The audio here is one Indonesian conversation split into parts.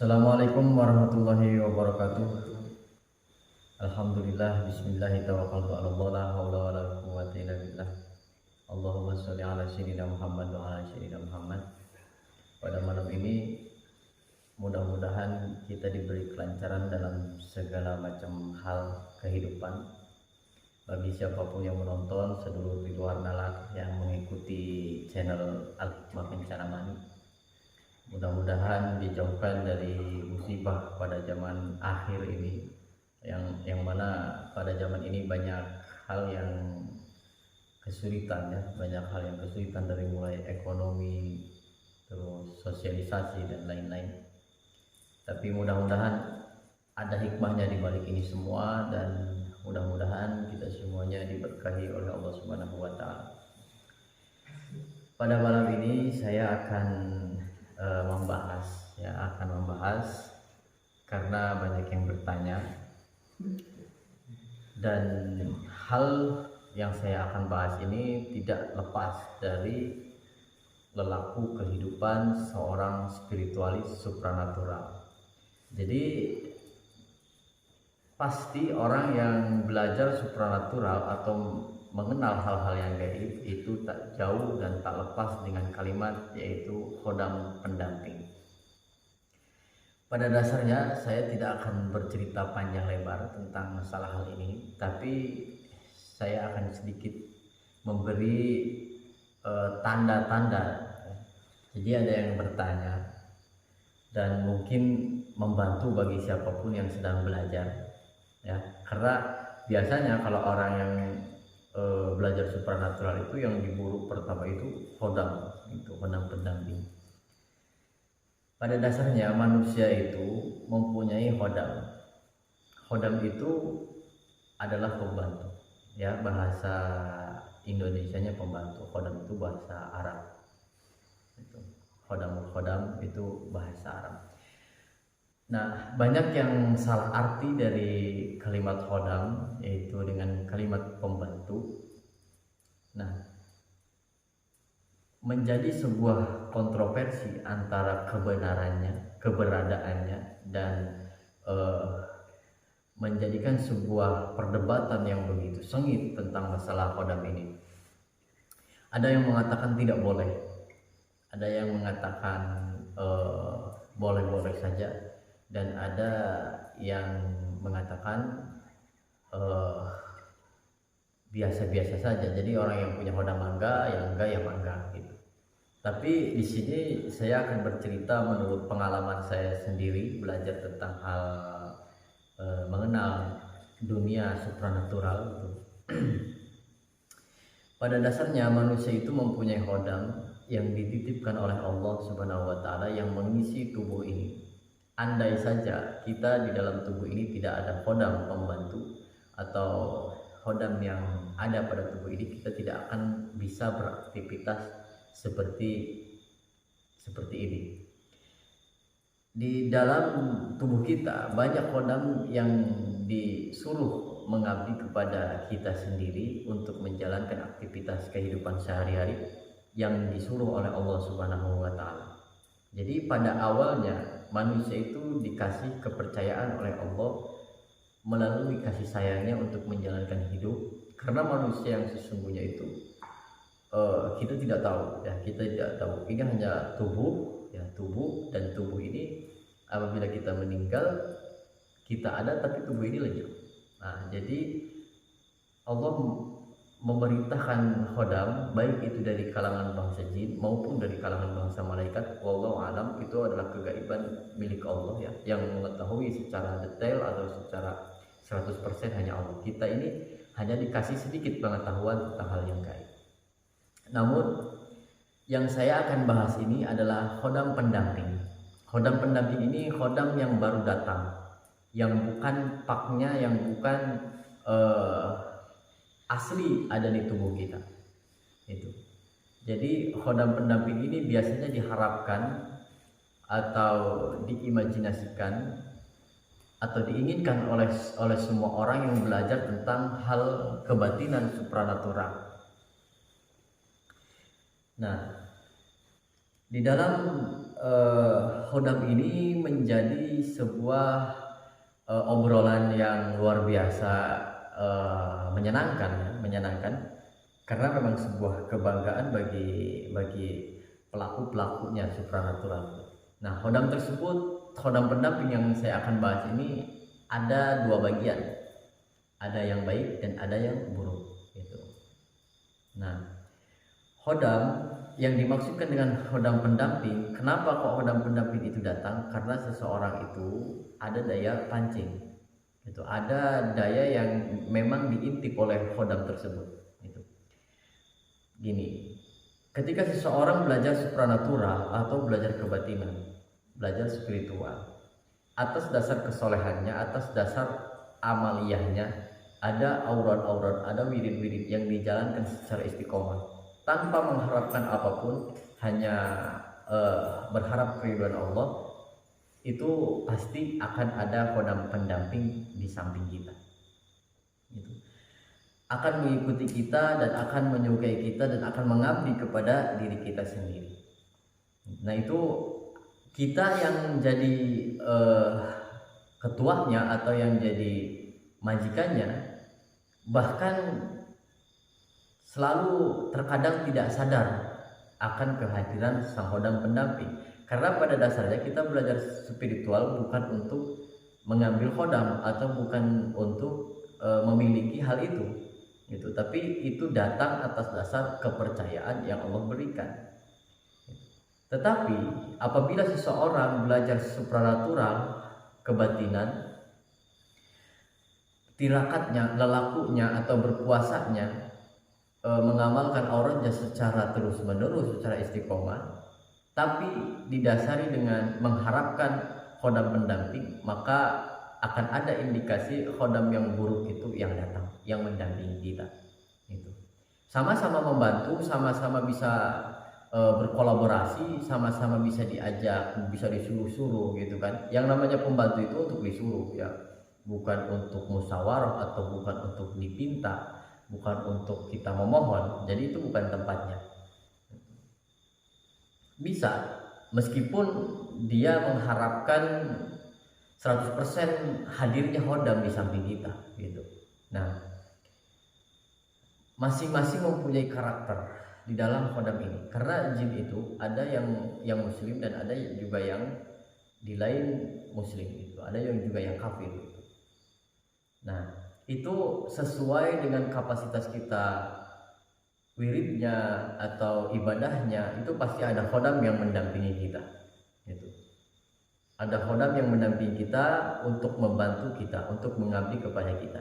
Assalamualaikum warahmatullahi wabarakatuh. Alhamdulillah, bismillah, tawakkaltu 'ala Allah, la haula wala quwwata illa billah. Allahumma sholli ala sayyidina Muhammad wa ala sayyidina Muhammad. Pada malam ini mudah-mudahan kita diberi kelancaran dalam segala macam hal kehidupan. Bagi siapapun yang menonton, sedulur di luar nalar yang mengikuti channel Al-Hikmah Pencaramani, mudah-mudahan dijauhkan dari musibah pada zaman akhir ini, yang mana pada zaman ini banyak hal yang kesulitan, ya, banyak hal yang kesulitan, dari mulai ekonomi, terus sosialisasi dan lain-lain. Tapi mudah-mudahan ada hikmahnya di balik ini semua, dan mudah-mudahan kita semuanya diberkahi oleh Allah Subhanahu wa taala. Pada malam ini saya akan membahas karena banyak yang bertanya, dan hal yang saya akan bahas ini tidak lepas dari lelaku kehidupan seorang spiritualis supranatural. Jadi pasti orang yang belajar supranatural atau mengenal hal-hal yang gaib itu tak jauh dan tak lepas dengan kalimat, yaitu khodam pendamping. Pada dasarnya saya tidak akan bercerita panjang lebar tentang masalah hal ini, tapi saya akan sedikit memberi tanda-tanda. Jadi ada yang bertanya dan mungkin membantu bagi siapapun yang sedang belajar, ya, karena biasanya kalau orang yang belajar supranatural itu yang diburu pertama itu khodam, itu khodam pendamping. Pada dasarnya manusia itu mempunyai khodam. Khodam itu adalah pembantu, ya, bahasa Indonesianya pembantu. Khodam itu bahasa Arab. Itu khodam itu bahasa Arab. Nah, banyak yang salah arti dari kalimat khodam, yaitu dengan kalimat pembantu. Nah, menjadi sebuah kontroversi antara keberadaannya, dan menjadikan sebuah perdebatan yang begitu sengit tentang masalah khodam ini. Ada yang mengatakan tidak boleh, ada yang mengatakan boleh-boleh saja, dan ada yang mengatakan biasa-biasa saja. Jadi orang yang punya khodam mangga, yang enggak ya mangga gitu. Tapi di sini saya akan bercerita menurut pengalaman saya sendiri belajar tentang hal mengenal dunia supranatural itu. Pada dasarnya manusia itu mempunyai khodam yang dititipkan oleh Allah Subhanahu wa taala yang mengisi tubuh ini. Andai saja kita di dalam tubuh ini tidak ada khodam pembantu atau khodam yang ada pada tubuh ini, kita tidak akan bisa beraktivitas seperti ini. Di dalam tubuh kita banyak khodam yang disuruh mengabdi kepada kita sendiri untuk menjalankan aktivitas kehidupan sehari-hari yang disuruh oleh Allah Subhanahu wa taala. Jadi pada awalnya manusia itu dikasih kepercayaan oleh Allah melalui kasih sayangnya untuk menjalankan hidup, karena manusia yang sesungguhnya itu kita tidak tahu, ya, kita tidak tahu. Ini hanya tubuh, ya, tubuh, dan tubuh ini apabila kita meninggal kita ada, tapi tubuh ini lenyap. Nah, jadi Allah memerintahkan khodam, baik itu dari kalangan bangsa jin maupun dari kalangan bangsa malaikat. Wallahu alam, itu adalah kegaiban milik Allah, ya, yang mengetahui secara detail atau secara 100% hanya Allah. Kita ini hanya dikasih sedikit pengetahuan tentang hal yang gaib. Namun yang saya akan bahas ini adalah khodam pendamping. Khodam pendamping ini khodam yang baru datang, yang bukan paknya, yang bukan asli ada di tubuh kita itu. Jadi khodam pendamping ini biasanya diharapkan atau diimajinasikan atau diinginkan oleh semua orang yang belajar tentang hal kebatinan supranatural. Nah, di dalam Khodam ini menjadi sebuah obrolan yang luar biasa menyenangkan karena memang sebuah kebanggaan bagi pelakunya supranatural. Nah, khodam pendamping yang saya akan bahas ini ada dua bagian, ada yang baik dan ada yang buruk gitu. Nah, khodam yang dimaksudkan dengan khodam pendamping, kenapa kok khodam pendamping itu datang? Karena seseorang itu ada daya pancing, itu ada daya yang memang diintip oleh khodam tersebut. Gitu. Gini, ketika seseorang belajar supranatural atau belajar kebatinan, belajar spiritual, atas dasar kesolehannya, atas dasar amaliyahnya, ada aurat-aurat, ada wirid-wirid yang dijalankan secara istiqomah tanpa mengharapkan apapun, hanya berharap keridhaan Allah, itu pasti akan ada khodam pendamping di samping kita. Gitu. Akan mengikuti kita dan akan menyukai kita dan akan mengabdi kepada diri kita sendiri. Nah, itu kita yang jadi ketuanya atau yang jadi majikannya, bahkan selalu terkadang tidak sadar akan kehadiran sang khodam pendamping. Karena pada dasarnya kita belajar spiritual bukan untuk mengambil khodam atau bukan untuk memiliki hal itu gitu, tapi itu datang atas dasar kepercayaan yang Allah berikan. Tetapi apabila seseorang belajar supranatural, kebatinan, tirakatnya, lelakunya atau berpuasanya, mengamalkan auratnya secara terus-menerus, secara istiqomah, tapi didasari dengan mengharapkan khodam pendamping, maka akan ada indikasi khodam yang buruk itu yang datang, yang mendampingi kita. Itu sama-sama membantu, sama-sama bisa berkolaborasi, sama-sama bisa diajak, bisa disuruh-suruh gitu kan. Yang namanya pembantu itu untuk disuruh ya, bukan untuk musyawarah atau bukan untuk dipinta, bukan untuk kita memohon. Jadi itu bukan tempatnya. Bisa meskipun dia mengharapkan 100% hadirnya khodam di samping kita gitu. Nah, masing-masing mempunyai karakter di dalam khodam ini. Karena jin itu ada yang muslim dan ada juga yang di lain muslim itu, ada yang juga yang kafir gitu. Nah, itu sesuai dengan kapasitas kita, wiridnya atau ibadahnya, itu pasti ada khodam yang mendampingi kita gitu. Ada khodam yang mendampingi kita untuk membantu kita, untuk mengabdi kepada kita.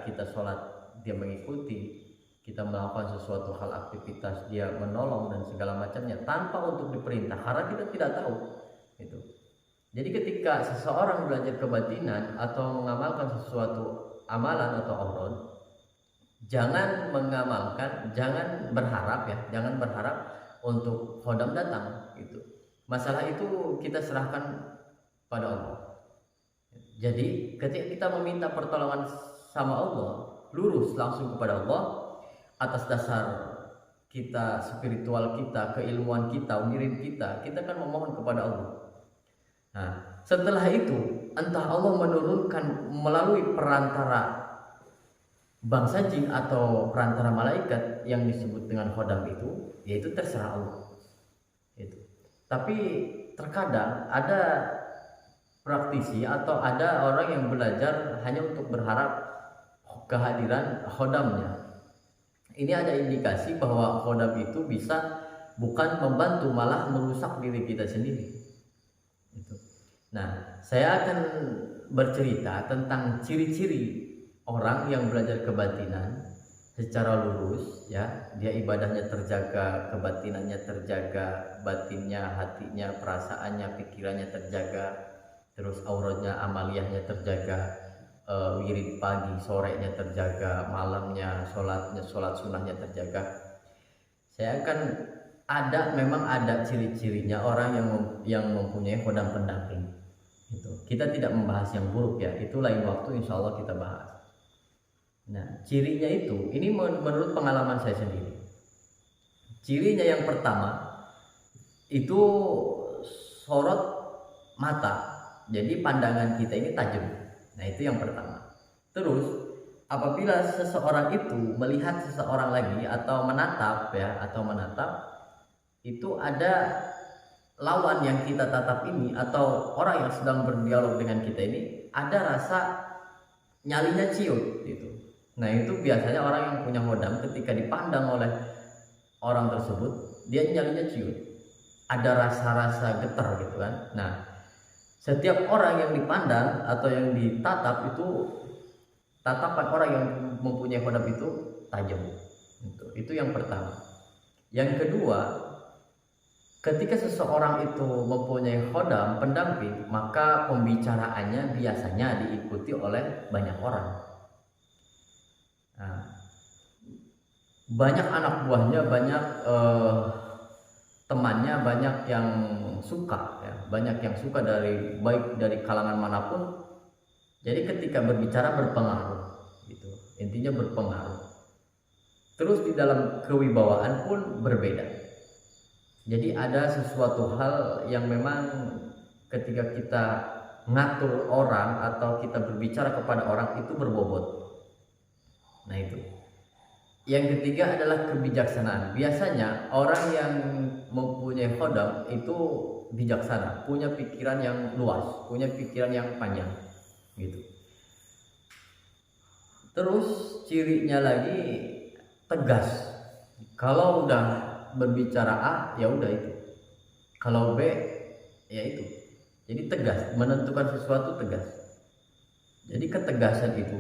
Kita sholat, dia mengikuti, kita melakukan sesuatu hal aktivitas, dia menolong dan segala macamnya tanpa untuk diperintah, karena kita tidak tahu gitu. Jadi ketika seseorang belajar kebatinan atau mengamalkan sesuatu amalan atau aurat, jangan mengamalkan, jangan berharap untuk khodam datang gitu. Masalah itu kita serahkan pada Allah. Jadi ketika kita meminta pertolongan sama Allah, lurus langsung kepada Allah atas dasar kita, spiritual kita, keilmuan kita, wirid kita kan memohon kepada Allah. Nah, setelah itu entah Allah menurunkan melalui perantara bangsa jin atau perantara malaikat yang disebut dengan khodam itu, yaitu terserah Allah. Itu. Tapi terkadang ada praktisi atau ada orang yang belajar hanya untuk berharap kehadiran khodamnya. Ini ada indikasi bahwa khodam itu bisa bukan membantu, malah merusak diri kita sendiri. Itu. Nah, saya akan bercerita tentang ciri-ciri orang yang belajar kebatinan secara lurus ya. Dia ibadahnya terjaga, kebatinannya terjaga, batinnya, hatinya, perasaannya, pikirannya terjaga, terus auratnya, amaliyahnya terjaga, wirid pagi sorenya terjaga, malamnya sholat sunnahnya terjaga. Saya akan memang ada ciri-cirinya orang yang mempunyai khodam pendamping. Gitu. Kita tidak membahas yang buruk ya, itu lain waktu insya Allah kita bahas. Nah, cirinya itu, ini menurut pengalaman saya sendiri. Cirinya yang pertama itu sorot mata. Jadi pandangan kita ini tajam. Nah, itu yang pertama. Terus apabila seseorang itu melihat seseorang lagi atau menatap itu ada lawan yang kita tatap ini atau orang yang sedang berdialog dengan kita ini ada rasa nyalinya ciut gitu. Nah, itu biasanya orang yang punya hodam ketika dipandang oleh orang tersebut dia nyalinya ciut, ada rasa-rasa getar gitu kan. Nah, setiap orang yang dipandang atau yang ditatap itu, tatapan orang yang mempunyai hodam itu tajam. Itu yang pertama. Yang kedua, ketika seseorang itu mempunyai hodam pendamping, maka pembicaraannya biasanya diikuti oleh banyak orang. Nah, banyak anak buahnya, banyak temannya, banyak yang suka ya, banyak yang suka dari baik dari kalangan manapun. Jadi ketika berbicara berpengaruh gitu, intinya berpengaruh. Terus di dalam kewibawaan pun berbeda. Jadi ada sesuatu hal yang memang ketika kita ngatur orang atau kita berbicara kepada orang itu berbobot. Nah, itu. Yang ketiga adalah kebijaksanaan. Biasanya orang yang mempunyai hodam itu bijaksana, punya pikiran yang luas, punya pikiran yang panjang gitu. Terus cirinya lagi tegas. Kalau udah berbicara A ya udah itu, kalau B ya itu. Jadi tegas, menentukan sesuatu tegas. Jadi ketegasan itu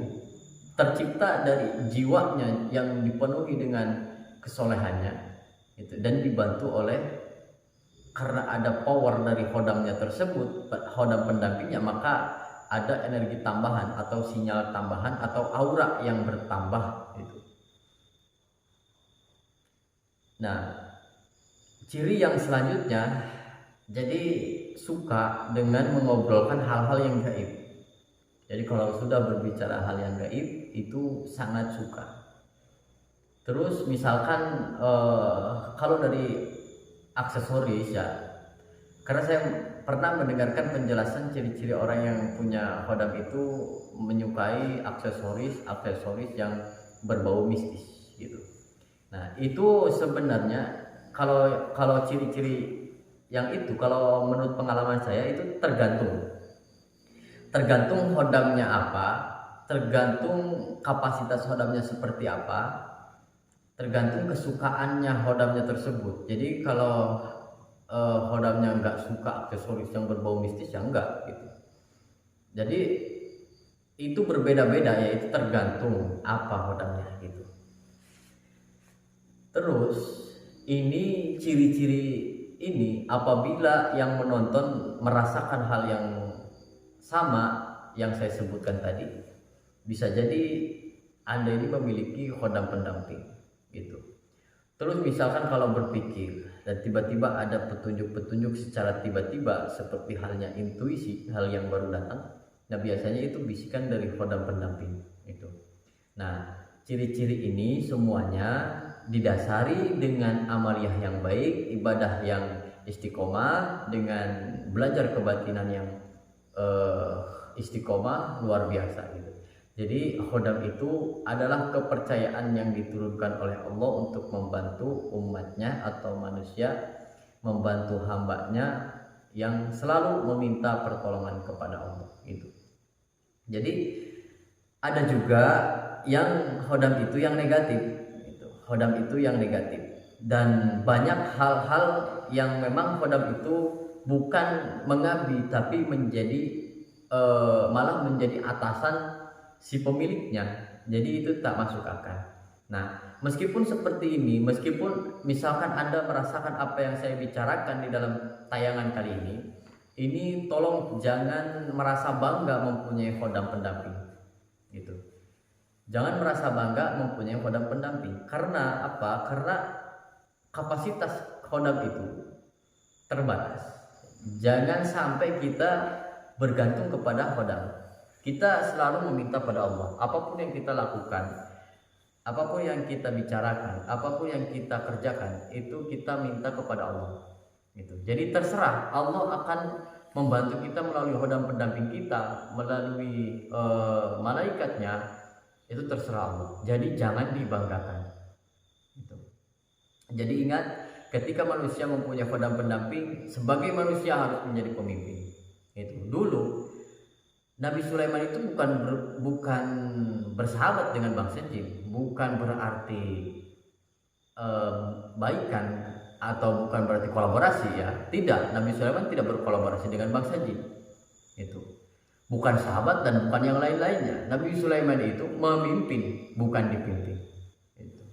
tercipta dari jiwanya yang dipenuhi dengan kesolehannya gitu, dan dibantu oleh karena ada power dari hodamnya tersebut, hodam pendampingnya, maka ada energi tambahan atau sinyal tambahan atau aura yang bertambah gitu. Nah, ciri yang selanjutnya, jadi suka dengan mengobrolkan hal-hal yang gaib. Jadi kalau sudah berbicara hal yang gaib itu sangat suka. Terus misalkan kalau dari aksesoris ya, karena saya pernah mendengarkan penjelasan ciri-ciri orang yang punya hodam itu menyukai aksesoris yang berbau mistis gitu. Nah, itu sebenarnya kalau ciri-ciri yang itu, kalau menurut pengalaman saya itu tergantung hodamnya apa, tergantung kapasitas hodamnya seperti apa, tergantung kesukaannya hodamnya tersebut. Jadi kalau hodamnya nggak suka aksesoris yang berbau mistis ya enggak gitu. Jadi itu berbeda-beda ya, itu tergantung apa hodamnya gitu. Terus ini ciri-ciri ini apabila yang menonton merasakan hal yang sama yang saya sebutkan tadi, bisa jadi Anda ini memiliki hodam pendamping gitu. Terus misalkan kalau berpikir dan tiba-tiba ada petunjuk-petunjuk secara tiba-tiba seperti halnya intuisi, hal yang baru datang, nah biasanya itu bisikan dari hodam pendamping itu. Nah, ciri-ciri ini semuanya didasari dengan amaliyah yang baik, ibadah yang istiqomah, dengan belajar kebatinan yang istiqomah luar biasa gitu. Jadi hodam itu adalah kepercayaan yang diturunkan oleh Allah untuk membantu umatnya atau manusia, membantu hambanya yang selalu meminta pertolongan kepada Allah gitu. Jadi ada juga yang hodam itu yang negatif gitu. Hodam itu yang negatif, dan banyak hal-hal yang memang hodam itu bukan mengabdi tapi menjadi malah menjadi atasan si pemiliknya. Jadi itu tak masuk akal. Nah, meskipun seperti ini, meskipun misalkan Anda merasakan apa yang saya bicarakan di dalam tayangan kali ini tolong jangan merasa bangga mempunyai hodam pendamping gitu. Jangan merasa bangga mempunyai hodam pendamping. Karena apa? Karena kapasitas hodam itu terbatas. Jangan sampai kita bergantung kepada hodam. Kita selalu meminta pada Allah. Apapun yang kita lakukan, apapun yang kita bicarakan, apapun yang kita kerjakan, itu kita minta kepada Allah. Gitu. Jadi terserah, Allah akan membantu kita melalui khodam pendamping kita, melalui malaikatnya, itu terserah Allah. Jadi jangan dibanggakan. Gitu. Jadi ingat, ketika manusia mempunyai khodam pendamping, sebagai manusia harus menjadi pemimpin. Itu dulu Nabi Sulaiman itu bukan bersahabat dengan bangsa jin, bukan berarti baikan atau bukan berarti kolaborasi ya. Tidak, Nabi Sulaiman tidak berkolaborasi dengan bangsa jin. Itu bukan sahabat dan bukan yang lain-lainnya. Nabi Sulaiman itu memimpin, bukan dipimpin. Itu.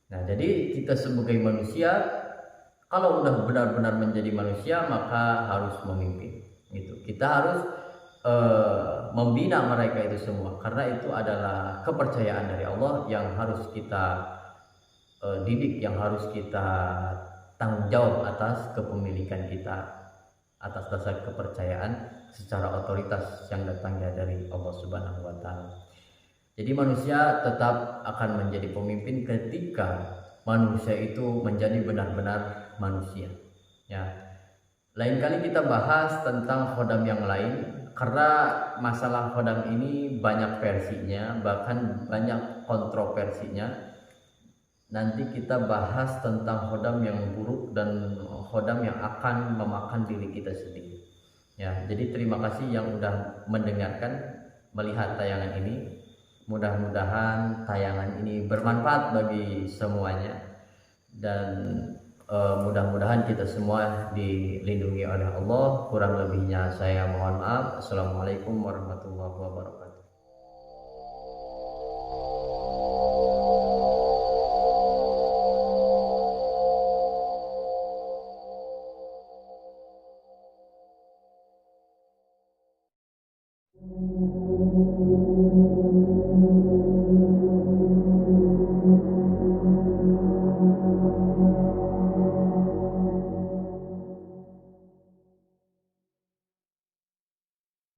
Nah, jadi kita sebagai manusia, kalau udah benar-benar menjadi manusia, maka harus memimpin. Itu. Kita harus membina mereka itu semua, karena itu adalah kepercayaan dari Allah yang harus kita didik, yang harus kita tanggung jawab atas kepemilikan kita, atas dasar kepercayaan secara otoritas yang datangnya dari Allah Subhanahu wa Ta'ala. Jadi manusia tetap akan menjadi pemimpin ketika manusia itu menjadi benar-benar manusia. Ya, lain kali kita bahas tentang khodam yang lain, karena masalah khodam ini banyak versinya, bahkan banyak kontroversinya. Nanti kita bahas tentang khodam yang buruk dan khodam yang akan memakan diri kita sendiri. Ya, jadi terima kasih yang udah mendengarkan, melihat tayangan ini. Mudah-mudahan tayangan ini bermanfaat bagi semuanya, dan mudah-mudahan kita semua dilindungi oleh Allah. Kurang lebihnya saya mohon maaf. Assalamualaikum warahmatullahi wabarakatuh.